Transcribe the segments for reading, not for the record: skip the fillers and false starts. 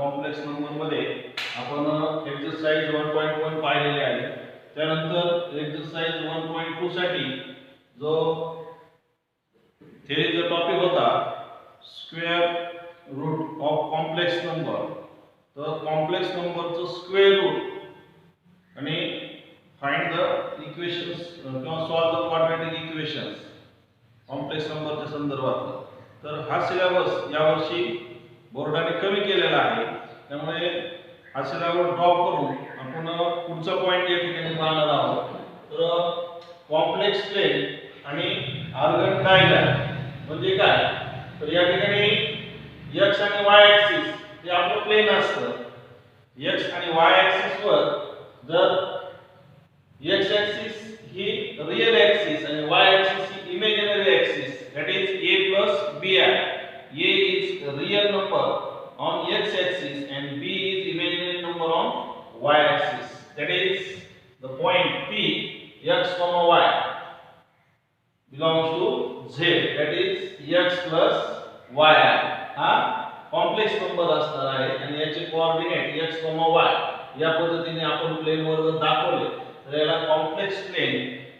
Complex number मध्ये आपण exercise 1.1 पाहिलेले आहे. त्यानंतर एक्सरसाइज 1.2 साठी जो थेअरीचा टॉपिक होता square root of complex number, तर कॉम्प्लेक्स नंबरचं स्क्वेअर रूट आणि फाइंड द इक्वेशन्स किंवा solve the quadratic equations complex नंबरच्या संदर्भात. तर हा सिलेबस यावर्षी बोर्डाने कमी केलेला आहे, त्यामुळे हा सिलेबस ड्रॉप करून आपण पुढचा पॉइंट या ठिकाणी पाहणार आहोत. तर कॉम्प्लेक्स प्लेन आणि आर्गन डायग्राम म्हणजे काय, तर या ठिकाणी x आणि y ऍक्सिस हे आपलं प्लेन असतं. x आणि y ऍक्सिस वर जर x ऍक्सिस ही रियल ऍक्सिस आणि y axis he imaginary axis, that is a plus b आहे. a is real number on x axis and b is imaginary number on y axis, that is the point p x comma y belongs to z, that is x plus y. हा complex number असणार आहे आणि याचे coordinate x y या पद्धतीने आपण plane वर जर दाखवले तर याला कॉम्प्लेक्स प्लेन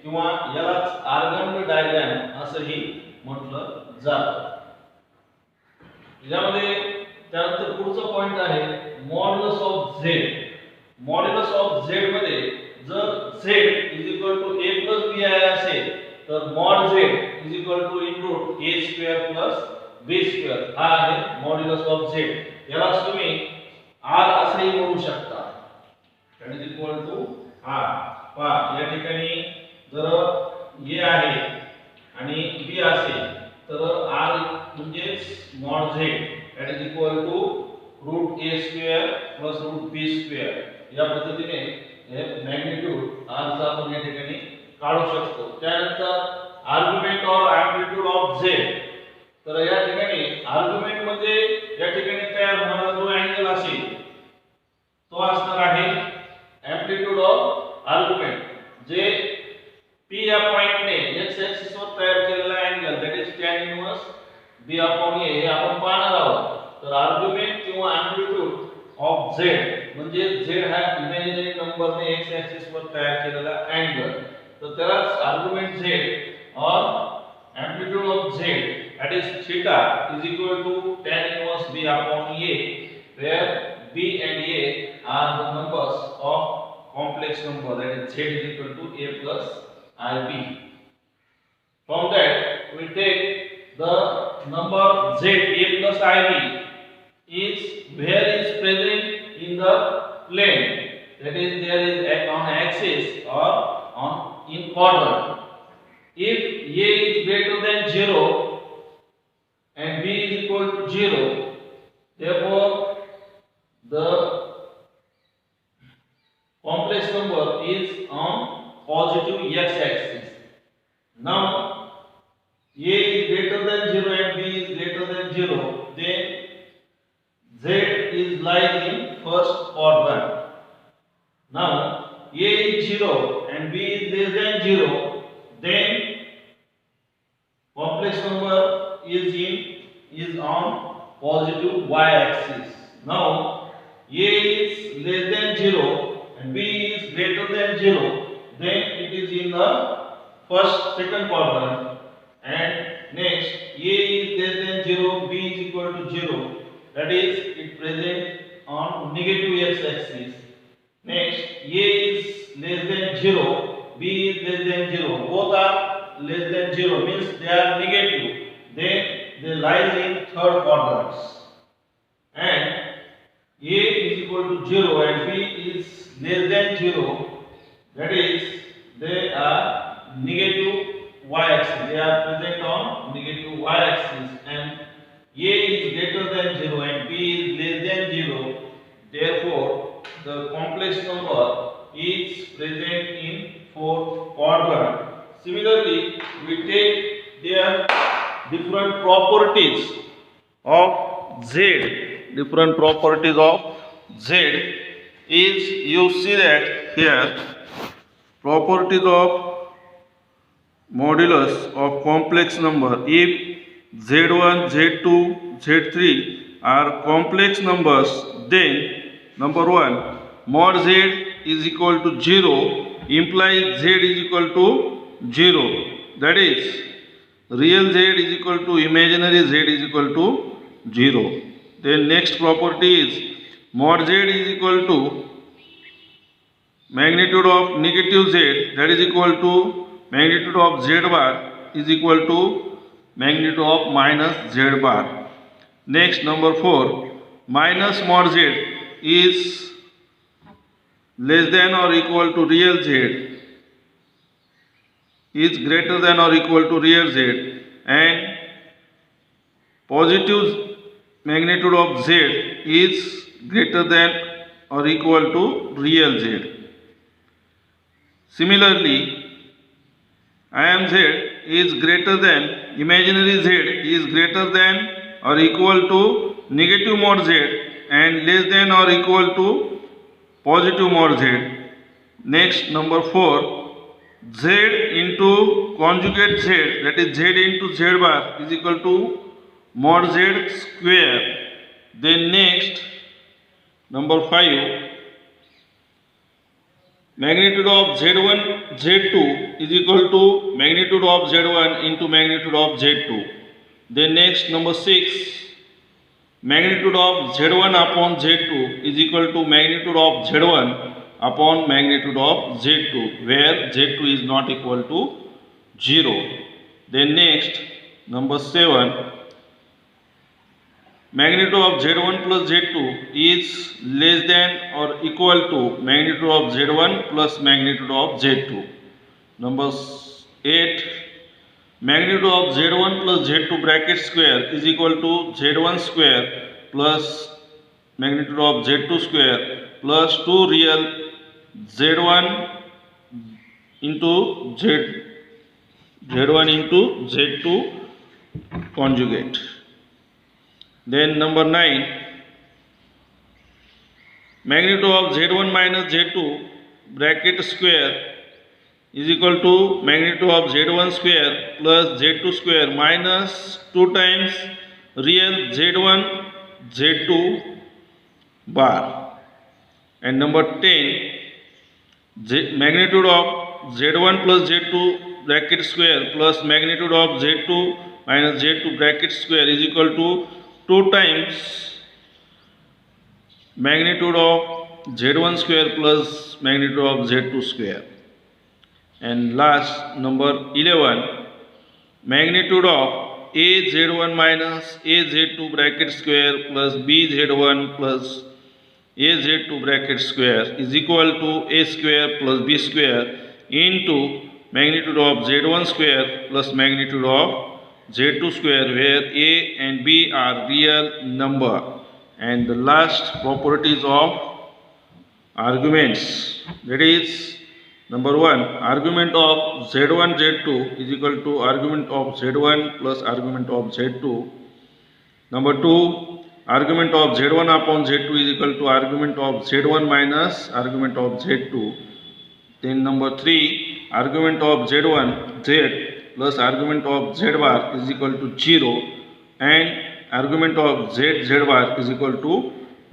किंवा यालाच आर्गन डायग्राम असंही म्हटलं जातं. यामध्ये त्यानंतर पुढचा पॉइंट आहे modulus of z. Modulus of z मध्ये जर z a b i असेल तर मॉड z √a² + b². हा आहे मॉड्युलस ऑफ z. यालाच तुम्ही r असेही म्हणू शकता, that is equal to r. पहा या ठिकाणी जर a आहे आणि b असेल तर r म्हणजे mod z, that is equal to √a² + √b². या पद्धतीने हे मॅग्निट्यूड r चा आपण या ठिकाणी काढू शकतो. त्यानंतर आर्ग्युमेंट और एम्प्लिट्यूड ऑफ z. तर या ठिकाणी आर्ग्युमेंट म्हणजे या ठिकाणी तयार होणारा जो अँगल असेल तो असणार आहे amplitude of argument, J p या पॉइंटने x ऍक्सिस वर तयार केलेला angle, that is tan inverse b/a हे आपण पाहणार आहोत. तर आर्ग्युमेंट किंवा एम्प्लिट्यूड ऑफ z म्हणजे z हा इमॅजिनरी नंबरने x ऍक्सिस वर तयार केलेला अँगल, तर त्यालाच आर्ग्युमेंट z और amplitude of z, that is theta is equal to tan inverse b/a, where b and a are the numbers of complex number, that is z is equal to a plus ib. From that we take the number z a plus ib is where is present in the plane, that is there is on axis or on in quadrant. If a is greater than 0 and b is equal to 0, therefore the complex number is on positive x axis. Now a is greater than 0 and b is greater than 0, then z is lies in first quadrant. Now a is 0 and b is less than 0, then complex number is on positive y axis. Now a is less than 0 and b is greater than 0, then it is in the second quadrant. And next a is less than 0, b is equal to 0, that is it present on negative x axis. Next a is less than 0, b is less than 0, both are less than 0 means they are negative, then they lies in third quadrant. And a is equal to 0 and b is less than 0, that is they are negative y axis, they are present on negative y axis. And a is greater than 0 and b is less than 0, therefore the complex number is present in fourth quadrant. Similarly, we take their different properties of z. Different properties of z is, you see that here, properties of modulus of complex number. If z1, z2, z3 are complex numbers, then number 1, mod z is equal to 0 implies z is equal to 0. That is, real z is equal to imaginary z is equal to 0. Then next property is mod z is equal to magnitude of negative z, that is equal to magnitude of z bar is equal to magnitude of minus z bar. Next, number 4, minus mod z is less than or equal to real z, is greater than or equal to real z, and positive magnitude of z is greater than or equal to real z. Similarly, IMZ is greater than imaginary z is greater than or equal to negative mod z and less than or equal to positive mod z. Next, number 4, z into conjugate z, that is z into z bar is equal to mod z square. Then next, number 5, magnitude of z1 z2 is equal to magnitude of z1 into magnitude of z2. Then next, number 6, magnitude of z1 upon z2 is equal to magnitude of z1 upon magnitude of z2, where z2 is not equal to 0. Then next, number 7, magnitude of z1 plus z2 is less than or equal to magnitude of z1 plus magnitude of z2. Number 8, magnitude of z1 plus z2 bracket square is equal to z1 square plus magnitude of z2 square plus 2 real z1 into z1 into z2 conjugate. Then number 9, magnitude of z1 minus z2 bracket square is equal to magnitude of z1 square plus z2 square minus 2 times real z1 z2 bar. And number 10, magnitude of z1 plus z2 bracket square plus magnitude of z2 minus z2 bracket square is equal to 2 times magnitude of z1 square plus magnitude of z2 square. And last, number 11, magnitude of a z1 minus a z2 bracket square plus b z1 plus a z2 bracket square is equal to a square plus b square into magnitude of z1 square plus magnitude of z2 square, where a and b are real number. And the last properties of arguments, that is, number 1, argument of z1 z2 is equal to argument of z1 plus argument of z2. Number 2, argument of z1 upon z2 is equal to argument of z1 minus argument of z2. Then number 3, argument of z1 z plus argument of z bar is equal to 0 and argument of z bar is equal to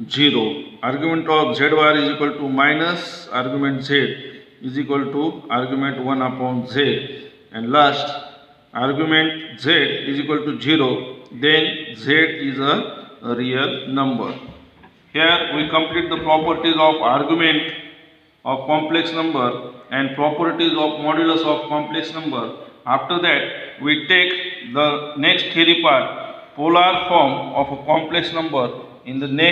0. Argument of z bar is equal to minus argument z is equal to argument 1 upon z. And last, argument z is equal to 0, then z is a real number. Here we complete the properties of argument of complex number and properties of modulus of complex number. After that, we take the next theory part, polar form of a complex number, in the next